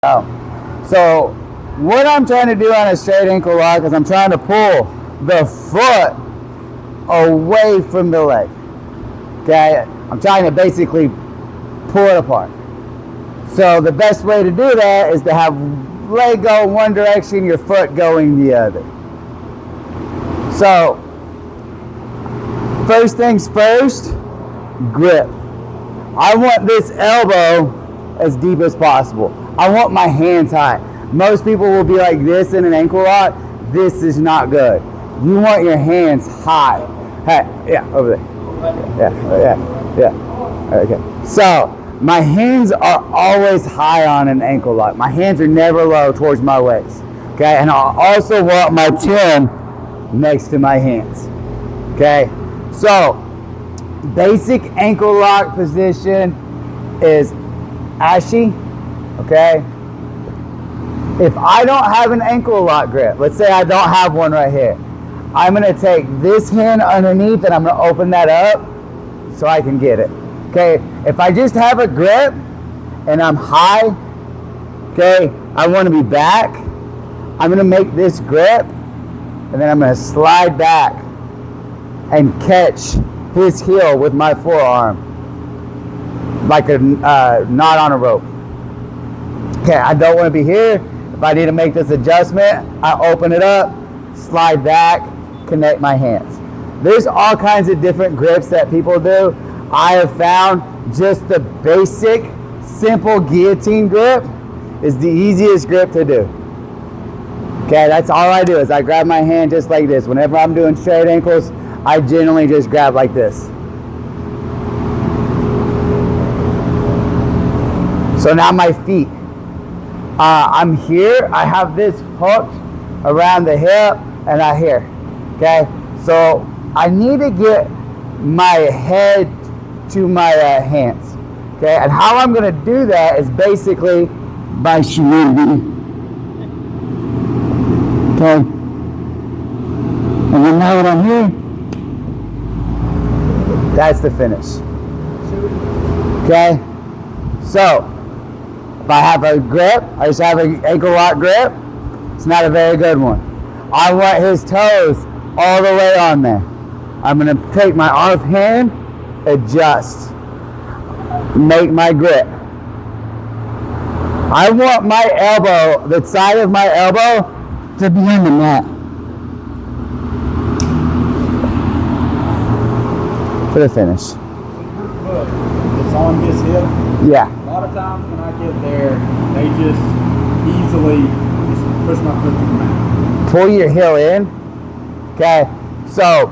So what I'm trying to do on a straight ankle lock is I'm trying to pull the foot away from the leg. Okay, I'm trying to basically pull it apart. So the best way to do that is to have leg go one direction, your foot going the other. So first things first, grip. I want this elbow as deep as possible. I want my hands high. Most people will be like this in an ankle lock. This is not good. You want your hands high. Hey, yeah, over there. Yeah. Okay. So my hands are always high on an ankle lock. My hands are never low towards my waist. Okay, and I also want my chin next to my hands. Okay, so basic ankle lock position is Ashi. Okay, if I don't have an ankle lock grip, let's say I don't have one right here, I'm going to take this hand underneath and I'm going to open that up so I can get it. Okay, if I just have a grip and I'm high, okay, I want to be back, I'm going to make this grip and then I'm going to slide back and catch his heel with my forearm like a knot on a rope. Okay, I don't want to be here. If I need to make this adjustment, I open it up, slide back, connect my hands. There's all kinds of different grips that people do. I have found just the basic, simple guillotine grip is the easiest grip to do. Okay, that's all I do is I grab my hand just like this. Whenever I'm doing straight ankles, I generally just grab like this. So now my feet. I'm here, I have this hooked around the hip and I here, okay? So I need to get my head to my hands, okay? And how I'm gonna do that is basically by shooting, okay? And then now that I'm here, that's the finish, okay? So, if I have a grip, I just have an ankle lock grip, it's not a very good one. I want his toes all the way on there. I'm going to take my off hand, adjust, make my grip. I want my elbow, the side of my elbow, to be on the mat. For the finish. It's on his hip? Yeah. A lot of times when I get there, they just easily just push my foot to the mat. Pull your heel in. Okay. So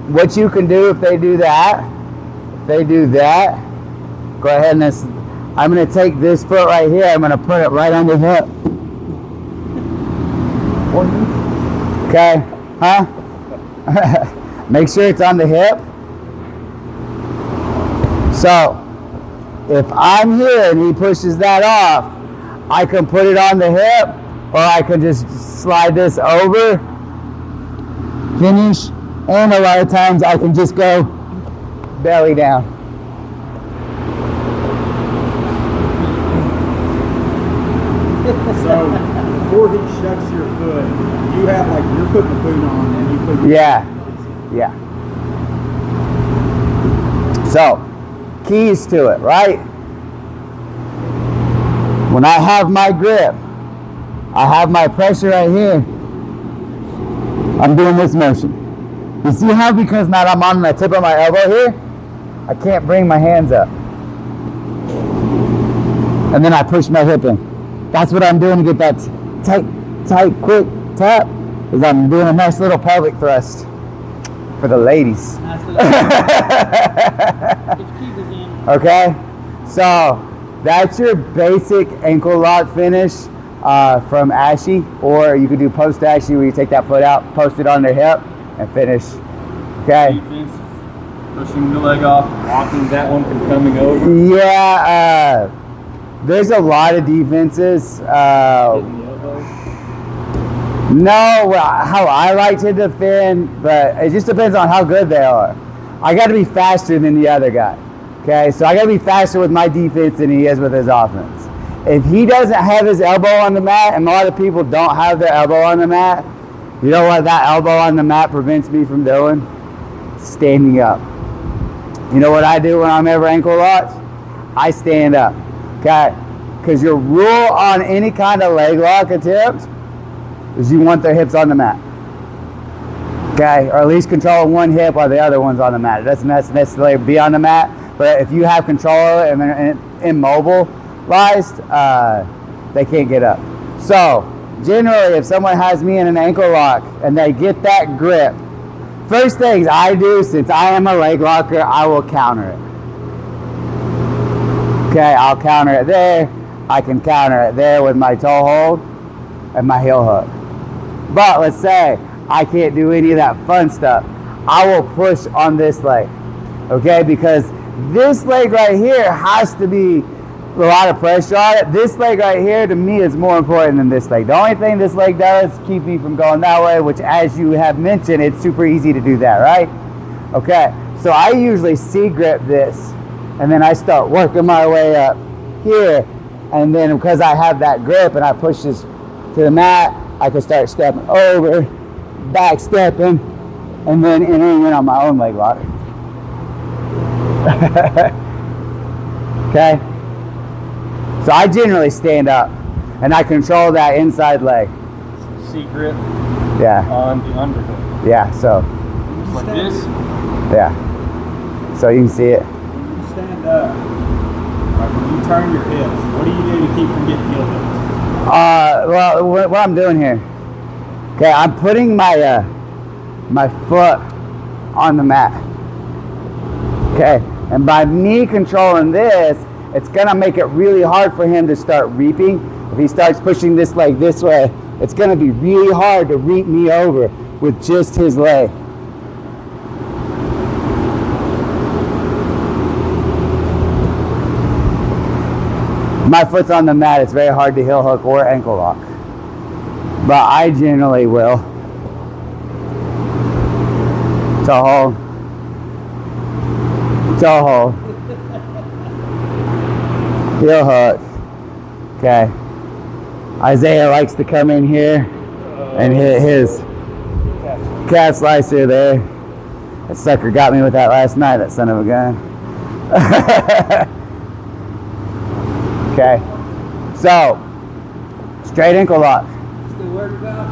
what you can do if they do that, go ahead and I'm going to take this foot right here. I'm going to put it right on the hip. Okay. Huh? Make sure it's on the hip. So if I'm here and he pushes that off, I can put it on the hip, or I can just slide this over, finish, and a lot of times I can just go belly down. So before he shuts your foot, you have like, you're putting the boot on and you put your Yeah. So, keys to it, right? When I have my grip, I have my pressure right here, I'm doing this motion. You see how because now I'm on the tip of my elbow here, I can't bring my hands up. And then I push my hip in. That's what I'm doing to get that tight, quick tap, is I'm doing a nice little pelvic thrust for the ladies. Okay, so that's your basic ankle lock finish from Ashi, or you could do post Ashi where you take that foot out, post it on their hip, and finish. Okay. Defense, pushing the leg off, blocking that one from coming over. Yeah, there's a lot of defenses. No, how I like to defend, but it just depends on how good they are. I got to be faster than the other guy. Okay, so I got to be faster with my defense than he is with his offense. If he doesn't have his elbow on the mat, and a lot of people don't have their elbow on the mat, you know what that elbow on the mat prevents me from doing? Standing up. You know what I do when I'm ever ankle locked? I stand up. Okay? Because your rule on any kind of leg lock attempt is you want their hips on the mat. Okay? Or at least control one hip while the other one's on the mat. It doesn't necessarily be on the mat, but if you have control of it and they're immobilized, they can't get up. So, generally, if someone has me in an ankle lock and they get that grip, first things I do, since I am a leg locker, I will counter it. Okay, I'll counter it there. I can counter it there with my toe hold and my heel hook. But let's say I can't do any of that fun stuff. I will push on this leg. Okay, because this leg right here has to be a lot of pressure on it. This leg right here to me is more important than this leg. The only thing this leg does is keep me from going that way, which as you have mentioned, it's super easy to do that, right? Okay, so I usually C-grip this and then I start working my way up here, and then because I have that grip and I push this to the mat, I can start stepping over, back stepping, and then entering in on my own leg lock. Okay? So I generally stand up and I control that inside leg. C-grip Yeah. on the underhook. Yeah, so. Like this? Yeah. So you can see it. When you stand up, like when you turn your hips, what do you do to keep from getting heel hooks? Well, what I'm doing here, okay, I'm putting my my foot on the mat. Okay, and by me controlling this, it's gonna make it really hard for him to start reaping. If he starts pushing this leg this way, it's gonna be really hard to reap me over with just his leg. My foot's on the mat, it's very hard to heel hook or ankle lock. But I generally will. Toe hold. Toe hold. Heel hook. Okay. Isaiah likes to come in here and hit his calf slicer there. That sucker got me with that last night, that son of a gun. Okay. So, straight ankle lock. Still working out?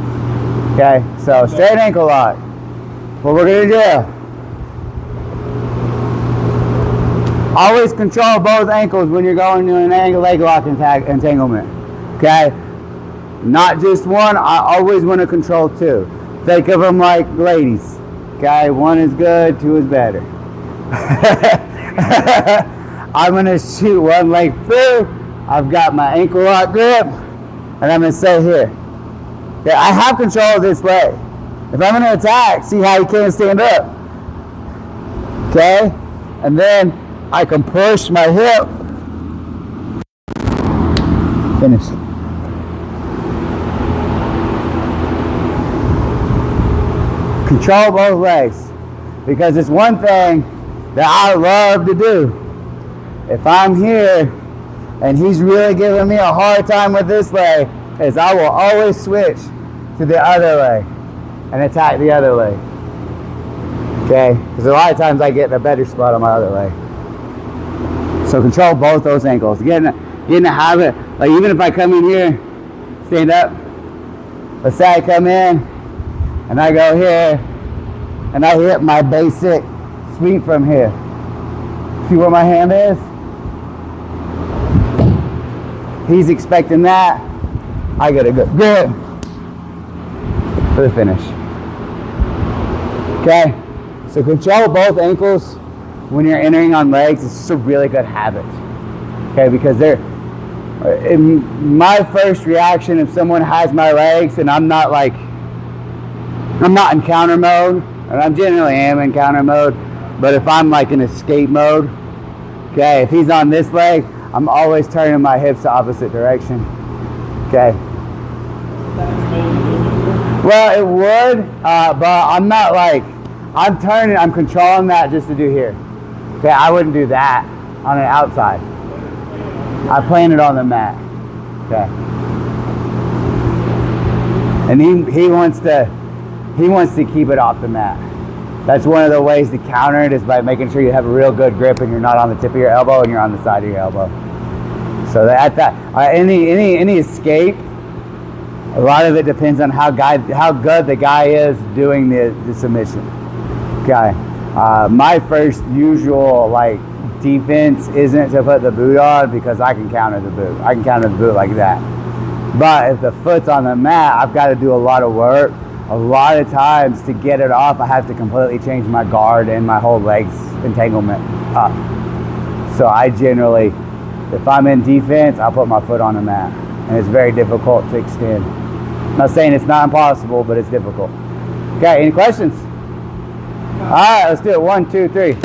Okay, so straight ankle lock. What we're gonna do, always control both ankles when you're going to an leg lock entanglement. Okay, not just one. I always want to control two. Think of them like ladies. Okay, one is good, two is better. I'm gonna shoot one leg through. I've got my ankle lock grip, and I'm gonna say here. Okay, I have control of this leg. If I'm gonna attack, see how he can't stand up. Okay, and then I can push my hip. Finish. Control both legs, because it's one thing that I love to do. If I'm here and he's really giving me a hard time with this leg, is I will always switch to the other leg and attack the other leg. Okay? Because a lot of times I get in a better spot on my other leg. So control both those ankles. Get in the habit, like even if I come in here, stand up. Let's say I come in and I go here and I hit my basic sweep from here. See where my hand is? He's expecting that. I get a good for the finish. Okay? So control both ankles when you're entering on legs. It's just a really good habit. Okay? Because my first reaction if someone has my legs and I'm not in counter mode, and I generally am in counter mode, but if I'm like in escape mode, okay, if he's on this leg, I'm always turning my hips the opposite direction. Okay. Well, it would, but I'm not like, I'm controlling that just to do here. Okay, I wouldn't do that on an outside. I plan it on the mat. Okay. And he wants to keep it off the mat. That's one of the ways to counter it, is by making sure you have a real good grip and you're not on the tip of your elbow and you're on the side of your elbow. So any escape, a lot of it depends on how good the guy is doing the submission. Okay. My first usual defense isn't to put the boot on, because I can counter the boot. I can counter the boot like that. But if the foot's on the mat, I've got to do a lot of work. A lot of times to get it off, I have to completely change my guard and my whole leg's entanglement up. So I generally, if I'm in defense, I'll put my foot on the mat. And it's very difficult to extend. I'm not saying it's not impossible, but it's difficult. Okay, any questions? All right, let's do it. 1, 2, 3.